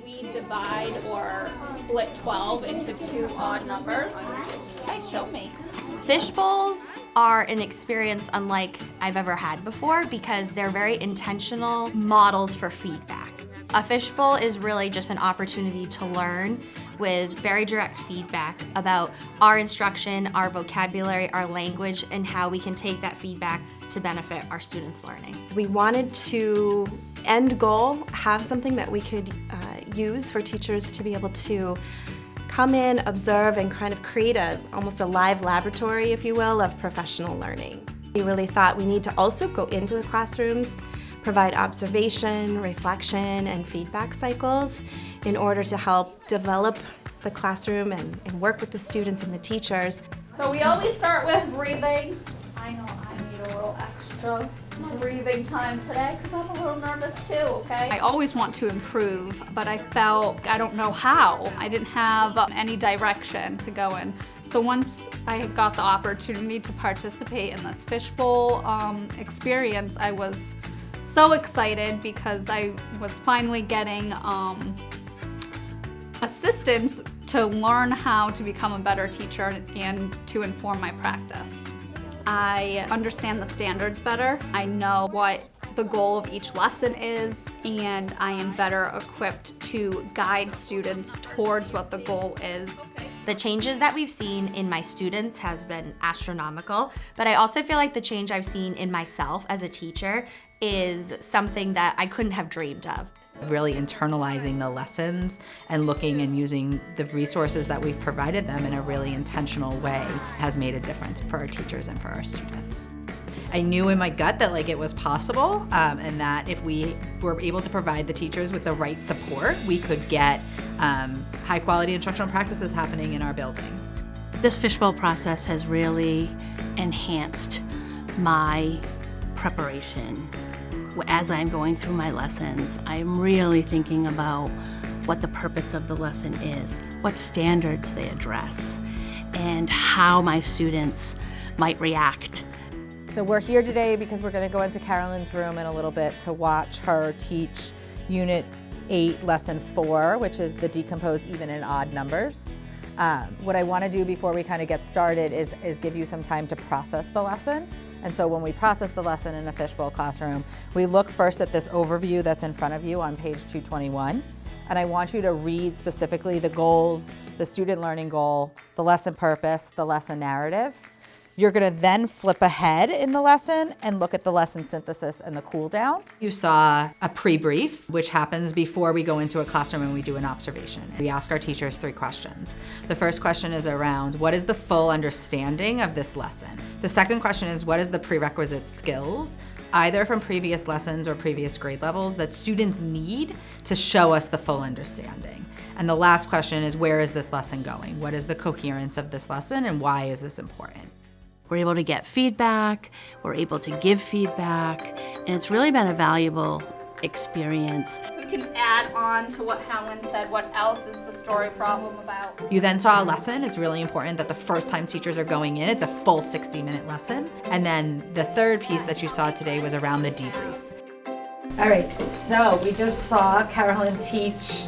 we divide or split 12 into two odd numbers? Okay, show me. Fishbowls are an experience unlike I've ever had before because they're very intentional models for feedback. A fishbowl is really just an opportunity to learn with very direct feedback about our instruction, our vocabulary, our language, and how we can take that feedback to benefit our students' learning. We wanted to, end goal, have something that we could use for teachers to be able to come in, observe, and kind of create almost a live laboratory, if you will, of professional learning. We really thought we need to also go into the classrooms, provide observation, reflection, and feedback cycles in order to help develop the classroom and work with the students and the teachers. So we always start with breathing. I know I need a little extra breathing time today because I'm a little nervous too, okay? I always want to improve, but I felt I don't know how. I didn't have any direction to go in. So once I got the opportunity to participate in this fishbowl experience, I was so excited because I was finally getting assistance to learn how to become a better teacher and to inform my practice. I understand the standards better. I know what the goal of each lesson is, and I am better equipped to guide students towards what the goal is. The changes that we've seen in my students has been astronomical, but I also feel like the change I've seen in myself as a teacher is something that I couldn't have dreamed of. Really internalizing the lessons and looking and using the resources that we've provided them in a really intentional way has made a difference for our teachers and for our students. I knew in my gut that it was possible and that if we were able to provide the teachers with the right support, we could get high quality instructional practices happening in our buildings. This fishbowl process has really enhanced my preparation. As I'm going through my lessons, I'm really thinking about what the purpose of the lesson is, what standards they address, and how my students might react. So we're here today because we're going to go into Carolyn's room in a little bit to watch her teach Unit 8, Lesson 4, which is the decomposed even and odd numbers. What I want to do before we kind of get started is give you some time to process the lesson. And so when we process the lesson in a fishbowl classroom, we look first at this overview that's in front of you on page 221. And I want you to read specifically the goals, the student learning goal, the lesson purpose, the lesson narrative. You're going to then flip ahead in the lesson and look at the lesson synthesis and the cool down. You saw a pre-brief, which happens before we go into a classroom and we do an observation. We ask our teachers 3 questions. The first question is around, what is the full understanding of this lesson? The second question is, what is the prerequisite skills, either from previous lessons or previous grade levels, that students need to show us the full understanding? And the last question is, where is this lesson going? What is the coherence of this lesson and why is this important? We're able to get feedback, we're able to give feedback, and it's really been a valuable experience. We can add on to what Helen said. What else is the story problem about? You then saw a lesson. It's really important that the first time teachers are going in, it's a full 60-minute lesson. And then the third piece that you saw today was around the debrief. All right, so we just saw Carolyn teach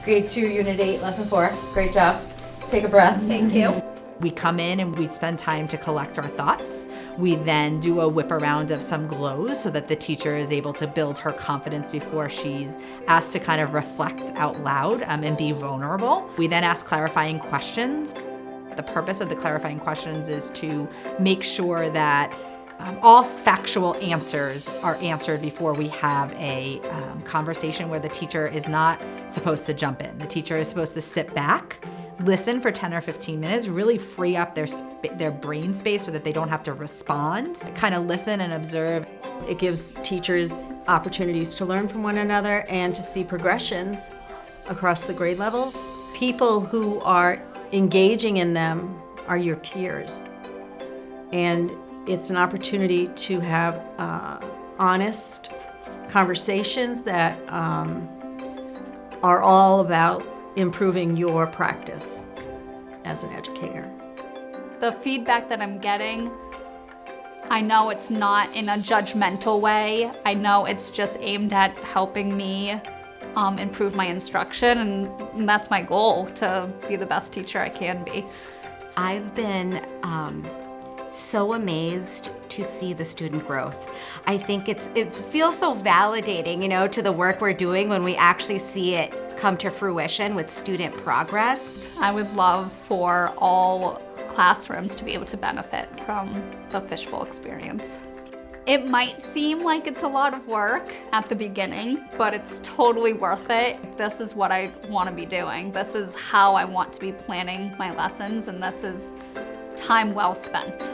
Grade 2, Unit 8, Lesson 4. Great job. Take a breath. Thank you. We come in and we spend time to collect our thoughts. We then do a whip around of some glows so that the teacher is able to build her confidence before she's asked to kind of reflect out loud and be vulnerable. We then ask clarifying questions. The purpose of the clarifying questions is to make sure that all factual answers are answered before we have a conversation where the teacher is not supposed to jump in. The teacher is supposed to sit back, listen for 10 or 15 minutes, really free up their brain space so that they don't have to respond, kind of listen and observe. It gives teachers opportunities to learn from one another and to see progressions across the grade levels. People who are engaging in them are your peers. And it's an opportunity to have honest conversations that are all about improving your practice as an educator. The feedback that I'm getting, I know it's not in a judgmental way. I know it's just aimed at helping me improve my instruction, and that's my goal, to be the best teacher I can be. I've been so amazed to see the student growth. I think it feels so validating, you know, to the work we're doing when we actually see it come to fruition with student progress. I would love for all classrooms to be able to benefit from the Fishbowl experience. It might seem like it's a lot of work at the beginning, but it's totally worth it. This is what I want to be doing. This is how I want to be planning my lessons, and this is time well spent.